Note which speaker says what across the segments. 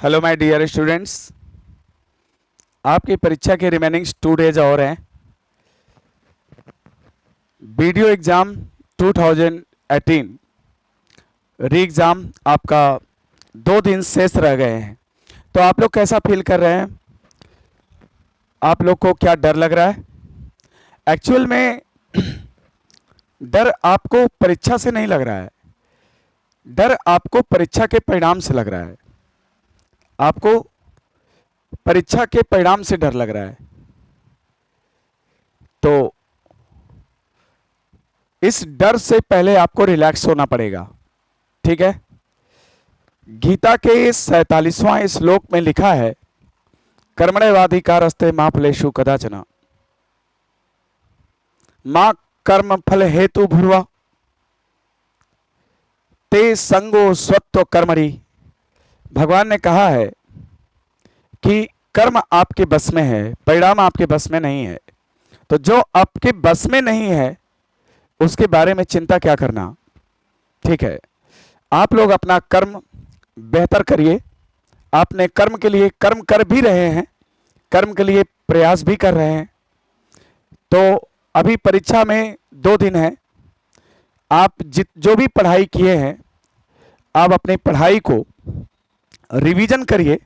Speaker 1: Hello my dear students, आपकी परीक्षा के रिमेनिंग 2 डेज और हैं। वीडियो एग्ज़ाम 2018 री एग्ज़ाम आपका 2 दिन शेष रह गए हैं। तो आप लोग कैसा फील कर रहे हैं? आप लोग को क्या डर लग रहा है? एक्चुअल में डर आपको परीक्षा से नहीं लग रहा है, डर आपको परीक्षा के परिणाम से लग रहा है। आपको परीक्षा के परिणाम से डर लग रहा है। तो इस डर से पहले आपको रिलैक्स होना पड़ेगा, ठीक है? गीता के 47वां श्लोक में लिखा है, कर्मण्येवाधिकारस्ते मा फलेषु कदाचन मां कर्म फल हेतु भूर्वा ते संगो स्वत्व कर्मणि। भगवान ने कहा है कि कर्म आपके बस में है, परिणाम आपके बस में नहीं है। तो जो आपके बस में नहीं है उसके बारे में चिंता क्या करना, ठीक है? आप लोग अपना कर्म बेहतर करिए। आपने कर्म के लिए कर्म कर भी रहे हैं, कर्म के लिए प्रयास भी कर रहे हैं। तो अभी परीक्षा में 2 दिन है। आप जो भी पढ़ाई किए हैं, आप अपनी पढ़ाई को रिवीजन करिए।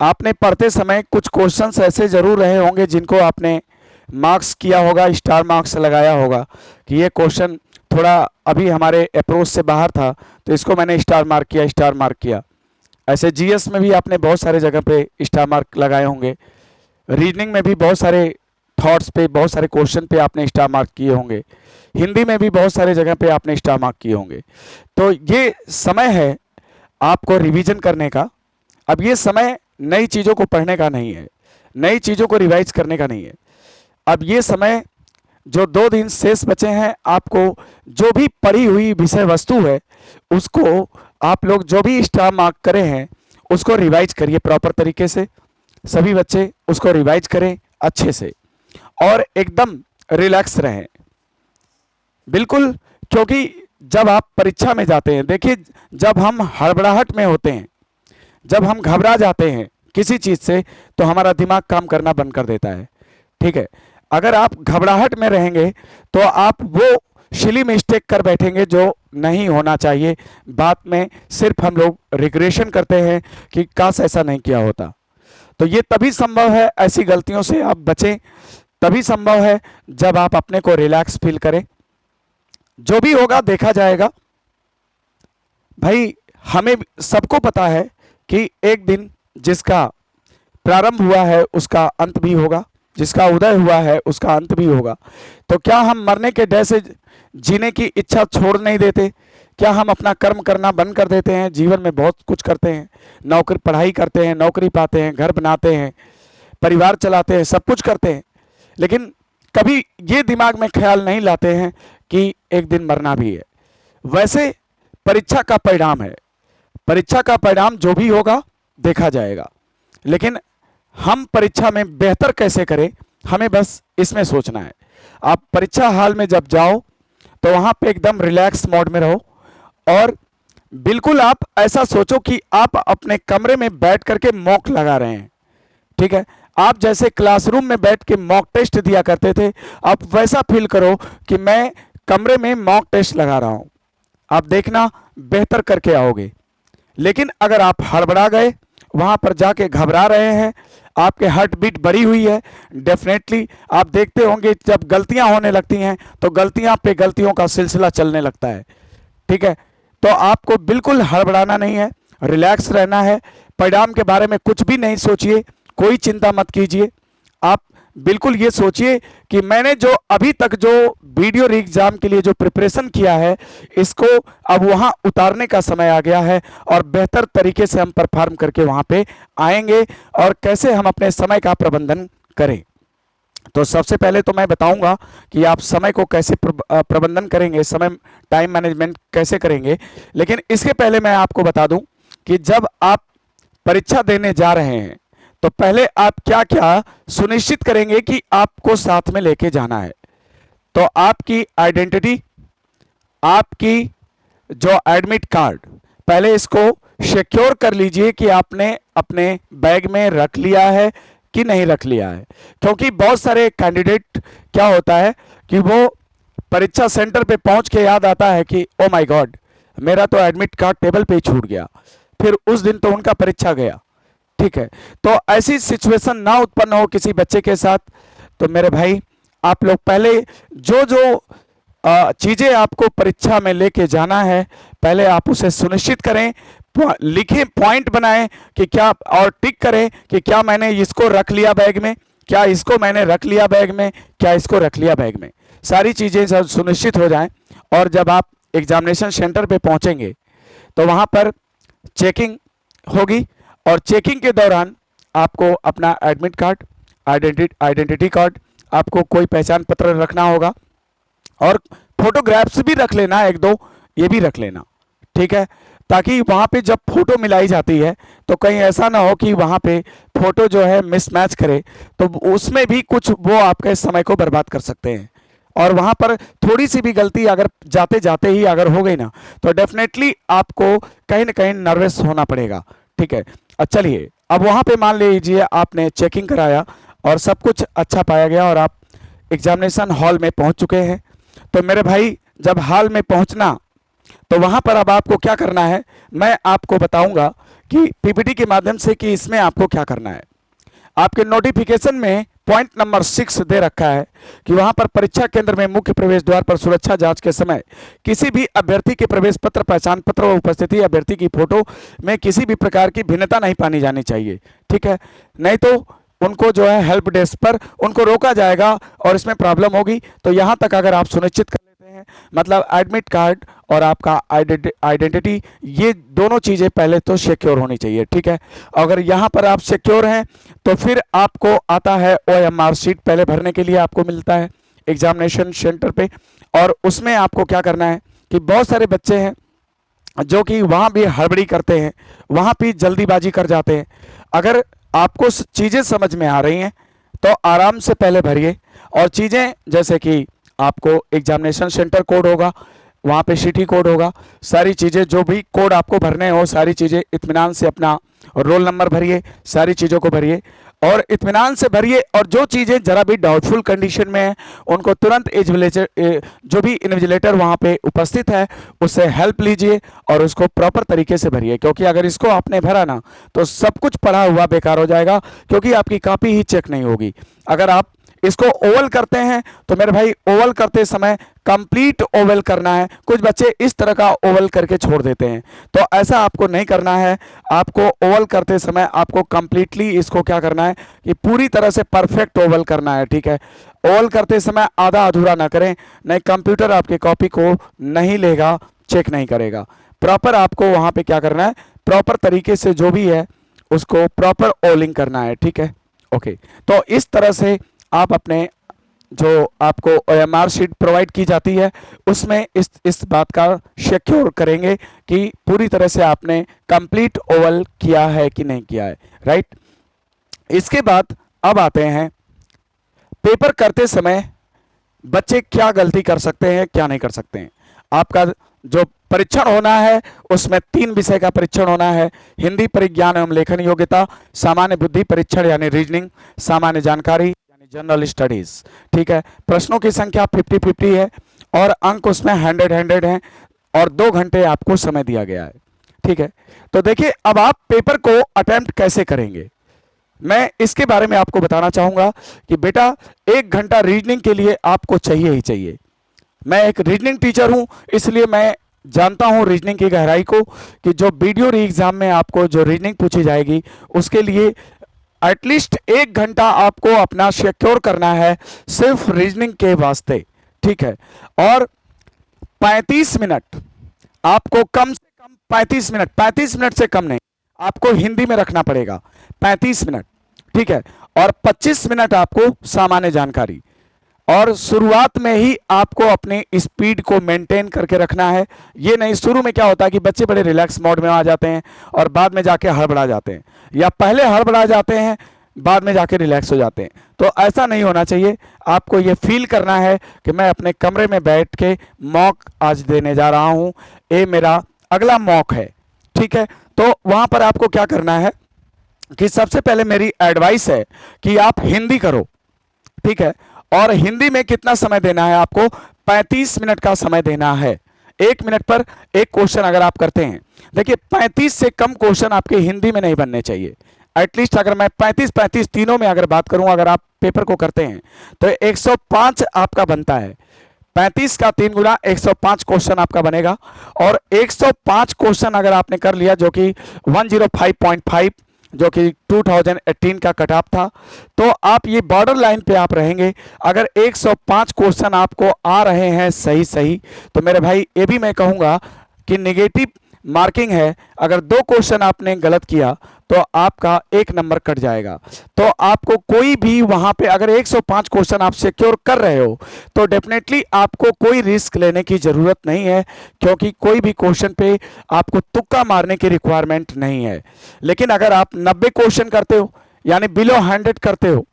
Speaker 1: आपने पढ़ते समय कुछ क्वेश्चंस ऐसे जरूर रहे होंगे जिनको आपने मार्क्स किया होगा, स्टार मार्क्स लगाया होगा कि ये क्वेश्चन थोड़ा अभी हमारे अप्रोच से बाहर था, तो इसको मैंने स्टार मार्क किया, स्टार मार्क किया। ऐसे जीएस में भी आपने बहुत सारे जगह पे स्टार मार्क लगाए होंगे। रीजनिंग में भी बहुत सारे थॉट्स पे, बहुत सारे क्वेश्चन पे आपने स्टार मार्क किए होंगे। हिंदी में भी बहुत सारे जगह पे आपने स्टार मार्क किए होंगे। तो ये समय है आपको रिवीजन करने का। अब ये समय नई चीज़ों को पढ़ने का नहीं है, नई चीज़ों को रिवाइज करने का नहीं है। अब ये समय जो 2 दिन शेष बचे हैं, आपको जो भी पढ़ी हुई विषय वस्तु है उसको आप लोग जो भी स्टार मार्क करे हैं उसको रिवाइज करिए प्रॉपर तरीके से। सभी बच्चे उसको रिवाइज करें अच्छे से और एकदम रिलैक्स रहें, बिल्कुल। क्योंकि जब आप परीक्षा में जाते हैं, देखिए, जब हम हड़बड़ाहट में होते हैं, जब हम घबरा जाते हैं किसी चीज़ से, तो हमारा दिमाग काम करना बंद कर देता है, ठीक है? अगर आप घबराहट में रहेंगे तो आप वो सिली मिस्टेक कर बैठेंगे जो नहीं होना चाहिए। बात में सिर्फ हम लोग रिग्रेशन करते हैं कि काश ऐसा नहीं किया होता। तो ये तभी संभव है, ऐसी गलतियों से आप बचें, तभी संभव है जब आप अपने को रिलैक्स फील करें। जो भी होगा देखा जाएगा भाई। हमें सबको पता है कि एक दिन जिसका प्रारंभ हुआ है उसका अंत भी होगा, जिसका उदय हुआ है उसका अंत भी होगा। तो क्या हम मरने के डर से जीने की इच्छा छोड़ नहीं देते? क्या हम अपना कर्म करना बंद कर देते हैं? जीवन में बहुत कुछ करते हैं, नौकरी पढ़ाई करते हैं, नौकरी पाते हैं, घर बनाते हैं, परिवार चलाते हैं, सब कुछ करते हैं, लेकिन कभी ये दिमाग में ख्याल नहीं लाते हैं कि एक दिन मरना भी है। वैसे परीक्षा का परिणाम है, परीक्षा का परिणाम जो भी होगा देखा जाएगा, लेकिन हम परीक्षा में बेहतर कैसे करें, हमें बस इसमें सोचना है। आप परीक्षा हॉल में जब जाओ तो वहां पे एकदम रिलैक्स मोड में रहो और बिल्कुल आप ऐसा सोचो कि आप अपने कमरे में बैठ करके मॉक लगा रहे हैं, ठीक है? आप जैसे क्लासरूम में बैठ के मॉक टेस्ट दिया करते थे, आप वैसा फील करो कि मैं कमरे में मॉक टेस्ट लगा रहा हूं। आप देखना बेहतर करके आओगे। लेकिन अगर आप हड़बड़ा गए, वहां पर जाके घबरा रहे हैं, आपके हार्ट बीट बढ़ी हुई है, डेफिनेटली आप देखते होंगे जब गलतियां होने लगती हैं तो गलतियां पे गलतियों का सिलसिला चलने लगता है, ठीक है? तो आपको बिल्कुल हड़बड़ाना नहीं है, रिलैक्स रहना है। परिणाम के बारे में कुछ भी नहीं सोचिए, कोई चिंता मत कीजिए। आप बिल्कुल ये सोचिए कि मैंने जो अभी तक जो वीडियो री एग्जाम के लिए जो प्रिपरेशन किया है, इसको अब वहां उतारने का समय आ गया है और बेहतर तरीके से हम परफॉर्म करके वहां पे आएंगे और कैसे हम अपने समय का प्रबंधन करें। तो सबसे पहले तो मैं बताऊंगा कि आप समय को कैसे प्रबंधन करेंगे, समय टाइम मैनेजमेंट कैसे करेंगे। लेकिन इसके पहले मैं आपको बता दूं कि जब आप परीक्षा देने जा रहे हैं तो पहले आप क्या क्या सुनिश्चित करेंगे कि आपको साथ में लेके जाना है। तो आपकी आइडेंटिटी, आपकी जो एडमिट कार्ड, पहले इसको सिक्योर कर लीजिए कि आपने अपने बैग में रख लिया है कि नहीं रख लिया है। क्योंकि बहुत सारे कैंडिडेट क्या होता है कि वो परीक्षा सेंटर पे पहुंच के याद आता है कि ओ माय गॉड, मेरा तो एडमिट कार्ड टेबल पे ही छूट गया, फिर उस दिन तो उनका परीक्षा गया। ठीक है, तो ऐसी सिचुएशन ना उत्पन्न हो किसी बच्चे के साथ। तो मेरे भाई, आप लोग पहले जो जो चीजें आपको परीक्षा में लेके जाना है, पहले आप उसे सुनिश्चित करें, लिखें, पॉइंट बनाएं कि क्या, और टिक करें कि क्या मैंने इसको रख लिया बैग में, क्या इसको मैंने रख लिया बैग में, क्या इसको रख लिया बैग में। सारी चीजें जब सुनिश्चित हो जाएं और जब आप एग्जामिनेशन सेंटर पे पहुंचेंगे तो वहां पर चेकिंग होगी, और चेकिंग के दौरान आपको अपना एडमिट कार्ड, आइडेंटिटी कार्ड, आपको कोई पहचान पत्र रखना होगा, और फोटोग्राफ्स भी रख लेना, एक दो ये भी रख लेना। ठीक है, ताकि वहां पे जब फोटो मिलाई जाती है तो कहीं ऐसा ना हो कि वहां पे फोटो जो है मिसमैच करे, तो उसमें भी कुछ वो आपके समय को बर्बाद कर सकते हैं। और वहां पर थोड़ी सी भी गलती अगर जाते जाते ही अगर हो गई ना, तो डेफिनेटली आपको कहीं ना कहीं नर्वस होना पड़ेगा। ठीक है, चलिए, अब वहां पे मान लीजिए आपने चेकिंग कराया और सब कुछ अच्छा पाया गया और आप एग्जामिनेशन हॉल में पहुंच चुके हैं। तो मेरे भाई, जब हॉल में पहुंचना, तो वहां पर अब आपको क्या करना है, मैं आपको बताऊंगा कि पीपीटी के माध्यम से कि इसमें आपको क्या करना है। आपके नोटिफिकेशन में पॉइंट नंबर 6 दे रखा है कि वहां पर परीक्षा केंद्र में मुख्य प्रवेश द्वार पर सुरक्षा जांच के समय किसी भी अभ्यर्थी के प्रवेश पत्र, पहचान पत्र और उपस्थिति अभ्यर्थी की फोटो में किसी भी प्रकार की भिन्नता नहीं पानी जानी चाहिए। ठीक है, नहीं तो उनको जो है हेल्प डेस्क पर उनको रोका जाएगा और इसमें प्रॉब्लम होगी। तो यहां तक अगर आप सुनिश्चित कर लेते हैं, मतलब एडमिट कार्ड और आपका आइडेंटिटी, ये दोनों चीजें पहले तो सिक्योर होनी चाहिए। ठीक है, अगर यहां पर आप सिक्योर हैं तो फिर आपको आता है OMR शीट, पहले भरने के लिए आपको मिलता है एग्जामिनेशन सेंटर पे। और उसमें आपको क्या करना है कि बहुत सारे बच्चे हैं जो कि वहां भी हड़बड़ी करते हैं, वहां भी जल्दीबाजी कर जाते हैं। अगर आपको चीजें समझ में आ रही हैं तो आराम से पहले भरिए, और चीजें जैसे कि आपको एग्जामिनेशन सेंटर कोड होगा, वहां पे सिटी कोड होगा, सारी चीजें जो भी कोड आपको भरने हो, सारी चीजें इत्मीनान से अपना रोल नंबर भरिए, सारी चीजों को भरिए और इत्मीनान से भरिए। और जो चीजें जरा भी डाउटफुल कंडीशन में है, उनको तुरंत जो भी इन्विजिलेटर वहां पे उपस्थित है उससे हेल्प लीजिए और उसको प्रॉपर तरीके से भरिए। क्योंकि अगर इसको आपने भरा ना, तो सब कुछ पढ़ा हुआ बेकार हो जाएगा, क्योंकि आपकी कॉपी ही चेक नहीं होगी। अगर आप इसको ओवल करते हैं तो मेरे भाई, ओवल करते समय कंप्लीट ओवल करना है। कुछ बच्चे इस तरह का ओवल करके छोड़ देते हैं, तो ऐसा आपको नहीं करना है। आपको ओवल करते समय आपको कंप्लीटली इसको क्या करना है कि पूरी तरह से परफेक्ट ओवल करना है। ठीक है, ओवल करते समय आधा अधूरा ना करें, नहीं कंप्यूटर आपके कॉपी को नहीं लेगा, चेक नहीं करेगा। प्रॉपर आपको वहां पे क्या करना है, प्रॉपर तरीके से जो भी है उसको प्रॉपर ओवलिंग करना है। ठीक है, ओके। तो इस तरह से आप अपने जो आपको OMR शीट प्रोवाइड की जाती है उसमें इस बात का सिक्योर करेंगे कि पूरी तरह से आपने कंप्लीट ओवल किया है कि नहीं किया है। राइट, इसके बाद अब आते हैं पेपर करते समय बच्चे क्या गलती कर सकते हैं, क्या नहीं कर सकते हैं। आपका जो परीक्षण होना है उसमें 3 विषय का परीक्षण होना है: हिंदी, परिज्ञान एवं लेखन योग्यता, सामान्य बुद्धि परीक्षण यानी रीजनिंग, सामान्य जानकारी जनरल स्टडीज। ठीक है, प्रश्नों की संख्या 50-50 है और अंक उसमें 100 हैं और 2 घंटे आपको समय दिया गया है। ठीक है, तो देखिए अब आप पेपर को अटेम्प्ट कैसे करेंगे, मैं इसके बारे में आपको बताना चाहूंगा कि बेटा 1 घंटा रीजनिंग के लिए आपको चाहिए ही चाहिए। मैं एक रीजनिंग टीचर हूं, इसलिए मैं जानता हूं रीजनिंग की गहराई को, कि जो वीडियो री एग्जाम में आपको जो रीजनिंग पूछी जाएगी उसके लिए एटलीस्ट 1 घंटा आपको अपना सिक्योर करना है सिर्फ रीजनिंग के वास्ते। ठीक है, और 35 मिनट आपको, कम से कम 35 मिनट से कम नहीं, आपको हिंदी में रखना पड़ेगा 35 मिनट। ठीक है, और 25 मिनट आपको सामान्य जानकारी। और शुरुआत में ही आपको अपनी स्पीड को मेंटेन करके रखना है। ये नहीं, शुरू में क्या होता है कि बच्चे बड़े रिलैक्स मोड में आ जाते हैं और बाद में जाके हड़बड़ा जाते हैं, या पहले हड़बड़ा जाते हैं बाद में जाके रिलैक्स हो जाते हैं। तो ऐसा नहीं होना चाहिए। आपको ये फील करना है कि मैं अपने कमरे में बैठ के मॉक आज देने जा रहा हूं, ये मेरा अगला मॉक है। ठीक है, तो वहां पर आपको क्या करना है कि सबसे पहले मेरी एडवाइस है कि आप हिंदी करो, ठीक है। और हिंदी में कितना समय देना है आपको? 35 मिनट का समय देना है। 1 मिनट पर एक क्वेश्चन अगर आप करते हैं, देखिए 35 से कम क्वेश्चन आपके हिंदी में नहीं बनने चाहिए। एटलीस्ट अगर मैं 35 तीनों में अगर बात करूं, अगर आप पेपर को करते हैं तो 105 आपका बनता है। 35 का 3 गुना 105 क्वेश्चन आपका बनेगा। और 105 क्वेश्चन अगर आपने कर लिया, जो कि 105.5, जो कि 2018 का कट ऑफ था, तो आप ये बॉर्डर लाइन पे आप रहेंगे। अगर 105 क्वेश्चन आपको आ रहे हैं सही सही, तो मेरे भाई ये भी मैं कहूँगा कि नेगेटिव मार्किंग है। अगर 2 क्वेश्चन आपने गलत किया तो आपका 1 नंबर कट जाएगा। तो आपको कोई भी वहां पे अगर 105 क्वेश्चन आप सिक्योर कर रहे हो तो डेफिनेटली आपको कोई रिस्क लेने की जरूरत नहीं है, क्योंकि कोई भी क्वेश्चन पे आपको तुक्का मारने की रिक्वायरमेंट नहीं है। लेकिन अगर आप 90 क्वेश्चन करते हो, यानी बिलो 100 करते हो,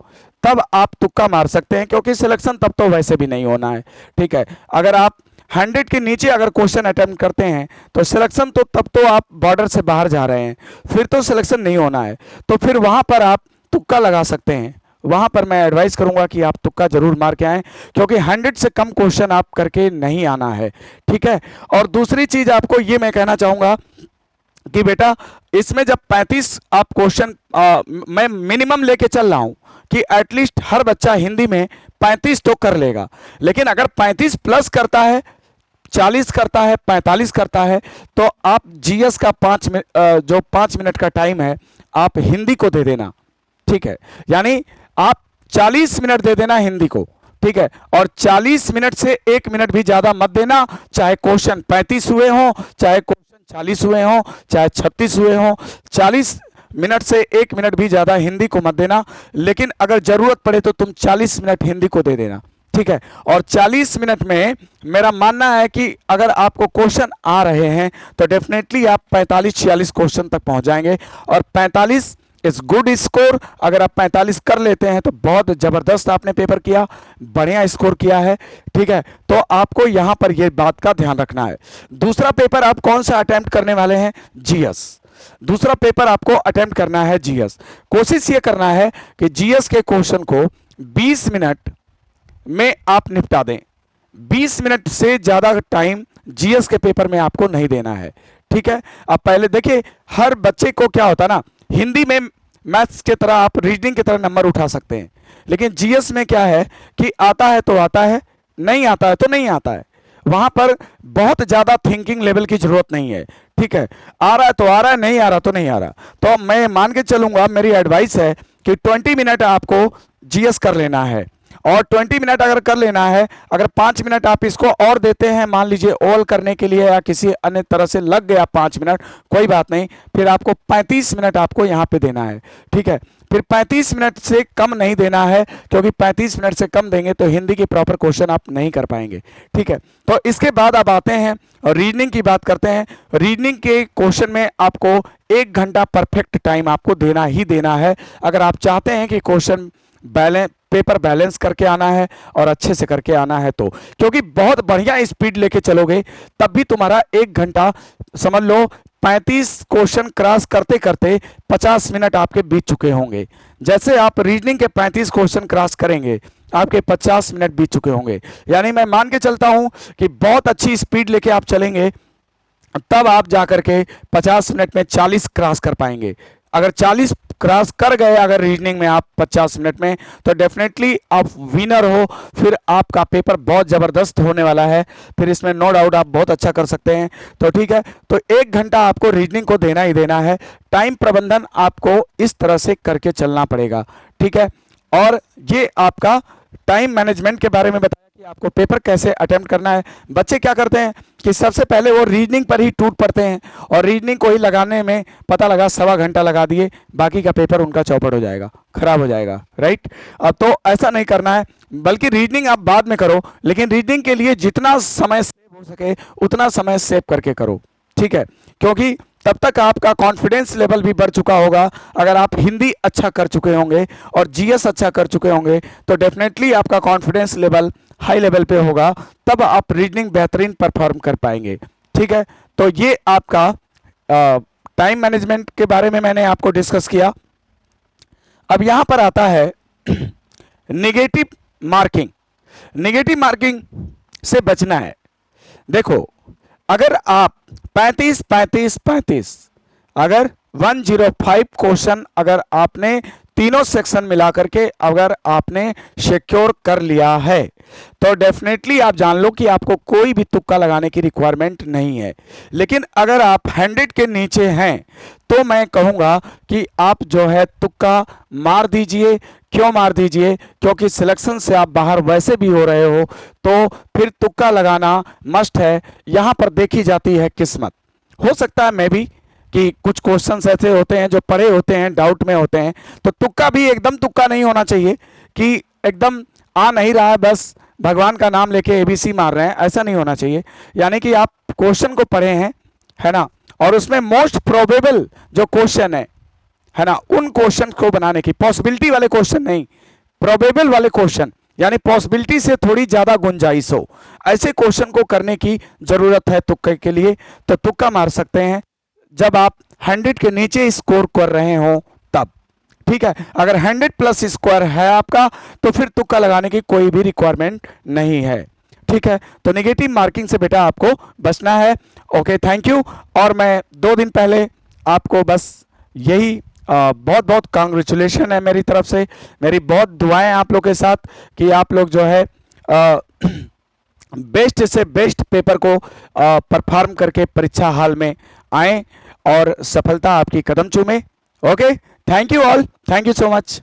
Speaker 1: तब आप तुक्का मार सकते हैं, क्योंकि सिलेक्शन तब तो वैसे भी नहीं होना है, ठीक है। अगर आप 100 के नीचे अगर क्वेश्चन अटेम्प्ट करते हैं तो सिलेक्शन तो तब तो आप बॉर्डर से बाहर जा रहे हैं, फिर तो सिलेक्शन नहीं होना है। तो फिर वहां पर आप तुक्का लगा सकते हैं। वहां पर मैं एडवाइस करूंगा कि आप तुक्का जरूर मार के आएं, क्योंकि 100 से कम क्वेश्चन आप करके नहीं आना है, ठीक है। और दूसरी चीज आपको ये मैं कहना चाहूंगा कि बेटा इसमें जब 35 आप क्वेश्चन मैं मिनिमम लेके चल रहा हूं कि एटलीस्ट हर बच्चा हिंदी में 35 तो कर लेगा। लेकिन अगर 35 प्लस करता है, 40 करता है, 45 करता है, तो आप जीएस का 5 मिनट का टाइम है, आप हिंदी को दे देना, ठीक है। यानी आप 40 मिनट दे देना हिंदी को, ठीक है। और 40 मिनट से 1 मिनट भी ज्यादा मत देना, चाहे क्वेश्चन 35 हुए हों, चाहे क्वेश्चन 40 हुए हों, चाहे 36 हुए हों। 40 मिनट से 1 मिनट भी ज्यादा हिंदी को मत देना। लेकिन अगर जरूरत पड़े तो तुम 40 मिनट हिंदी को दे देना, ठीक है। और 40 मिनट में मेरा मानना है कि अगर आपको क्वेश्चन आ रहे हैं तो डेफिनेटली आप 45-46 क्वेश्चन तक पहुंच जाएंगे। और 45 इज गुड स्कोर। अगर आप 45 कर लेते हैं तो बहुत जबरदस्त आपने पेपर किया, बढ़िया स्कोर किया है, ठीक है। तो आपको यहां पर यह बात का ध्यान रखना है। दूसरा पेपर आप कौन सा अटेम्प्ट करने वाले हैं? जीएस। दूसरा पेपर आपको अटेम्प्ट करना है जीएस। कोशिश यह करना है कि जीएस के क्वेश्चन को 20 मिनट में आप निपटा दें। 20 मिनट से ज्यादा टाइम जीएस के पेपर में आपको नहीं देना है, ठीक है। अब पहले देखिए, हर बच्चे को क्या होता है ना, हिंदी में मैथ्स की तरह आप रीजनिंग की तरह नंबर उठा सकते हैं, लेकिन जीएस में क्या है कि आता है तो आता है, नहीं आता है तो नहीं आता है। वहां पर बहुत ज्यादा थिंकिंग लेवल की जरूरत नहीं है, ठीक है। आ रहा है तो आ रहा है, नहीं आ रहा तो नहीं आ रहा। तो मैं मान के चलूंगा, मेरी एडवाइस है कि 20 मिनट आपको जीएस कर लेना है। और 20 मिनट अगर कर लेना है, अगर 5 मिनट आप इसको और देते हैं, मान लीजिए ऑल करने के लिए या किसी अन्य तरह से लग गया 5 मिनट, कोई बात नहीं, फिर आपको 35 मिनट आपको यहां पे देना है, ठीक है। फिर 35 मिनट से कम नहीं देना है, क्योंकि 35 मिनट से कम देंगे तो हिंदी के प्रॉपर क्वेश्चन आप नहीं कर पाएंगे, ठीक है। तो इसके बाद आप आते हैं और रीजनिंग की बात करते हैं। रीजनिंग के क्वेश्चन में आपको 1 घंटा परफेक्ट टाइम आपको देना ही देना है, अगर आप चाहते हैं कि क्वेश्चन पेपर बैलेंस करके आना है और अच्छे से करके आना है। तो क्योंकि बहुत बढ़िया स्पीड लेके चलोगे तब भी तुम्हारा 1 घंटा, समझ लो 35 क्वेश्चन क्रॉस करते करते 50 मिनट आपके बीत चुके होंगे। जैसे आप रीजनिंग के 35 क्वेश्चन क्रॉस करेंगे, आपके 50 मिनट बीत चुके होंगे। यानी मैं मान के चलता हूं कि बहुत अच्छी स्पीड लेके आप चलेंगे, तब आप जाकर के 50 मिनट में 40 क्रॉस कर पाएंगे। अगर 40 क्रॉस कर गए अगर रीजनिंग में आप 50 मिनट में, तो डेफिनेटली आप विनर हो। फिर आपका पेपर बहुत जबरदस्त होने वाला है, फिर इसमें नो डाउट आप बहुत अच्छा कर सकते हैं। तो ठीक है, तो 1 घंटा आपको रीजनिंग को देना ही देना है। टाइम प्रबंधन आपको इस तरह से करके चलना पड़ेगा, ठीक है। और ये आपका टाइम मैनेजमेंट के बारे में बताया कि आपको पेपर कैसे अटेम्प्ट करना है। बच्चे क्या करते हैं कि सबसे पहले वो रीजनिंग पर ही टूट पड़ते हैं और रीजनिंग को ही लगाने में पता लगा 1.25 घंटा लगा दिए, बाकी का पेपर उनका चौपट हो जाएगा, खराब हो जाएगा, राइट। तो ऐसा नहीं करना है, बल्कि रीजनिंग आप बाद में करो, लेकिन रीजनिंग के लिए जितना समय सेव हो सके उतना समय सेव करके करो, ठीक है। क्योंकि तब तक आपका कॉन्फिडेंस लेवल भी बढ़ चुका होगा। अगर आप हिंदी अच्छा कर चुके होंगे और जीएस अच्छा कर चुके होंगे तो डेफिनेटली आपका कॉन्फिडेंस लेवल हाई लेवल पे होगा, तब आप रीजनिंग बेहतरीन परफॉर्म कर पाएंगे, ठीक है। तो ये आपका टाइम मैनेजमेंट के बारे में मैंने आपको डिस्कस किया। अब यहां पर आता है निगेटिव मार्किंग। निगेटिव मार्किंग से बचना है। देखो, अगर आप 35 35 35 अगर 105 क्वेश्चन अगर आपने तीनों सेक्शन मिला करके अगर आपने सिक्योर कर लिया है तो डेफिनेटली आप जान लो कि आपको कोई भी तुक्का लगाने की रिक्वायरमेंट नहीं है। लेकिन अगर आप 100 के नीचे हैं तो मैं कहूंगा कि आप जो है तुक्का मार दीजिए। क्यों मार दीजिए? क्योंकि सिलेक्शन से आप बाहर वैसे भी हो रहे हो, तो फिर तुक्का लगाना मस्ट है। यहां पर देखी जाती है किस्मत। हो सकता है मैं भी कि कुछ क्वेश्चंस ऐसे होते हैं जो पढ़े होते हैं, डाउट में होते हैं, तो तुक्का भी एकदम तुक्का नहीं होना चाहिए कि एकदम आ नहीं रहा है बस भगवान का नाम लेके एबीसी मार रहे हैं, ऐसा नहीं होना चाहिए। यानी कि आप क्वेश्चन को पढ़े हैं, है ना, और उसमें मोस्ट प्रोबेबल जो क्वेश्चन है ना, उन क्वेश्चन को बनाने की, पॉसिबिलिटी वाले क्वेश्चन नहीं, प्रोबेबल वाले क्वेश्चन, यानी पॉसिबिलिटी से थोड़ी ज्यादा गुंजाइश हो, ऐसे क्वेश्चन को करने की जरूरत है तुक्के के लिए। तो तुक्का मार सकते हैं जब आप 100 के नीचे स्कोर कर रहे हो तब, ठीक है। अगर 100 प्लस स्कोर है आपका तो फिर तुक्का लगाने की कोई भी रिक्वायरमेंट नहीं है, ठीक है। तो नेगेटिव मार्किंग से बेटा आपको बचना है। Okay, thank you. और मैं 2 दिन पहले आपको बस यही बहुत बहुत कांग्रेचुलेशन है मेरी तरफ से, मेरी बहुत दुआएं आप लोग के साथ कि आप लोग जो है बेस्ट से बेस्ट पेपर को परफॉर्म करके परीक्षा हाल में आए और सफलता आपकी कदम चूमे। Okay, thank you all, thank you so much.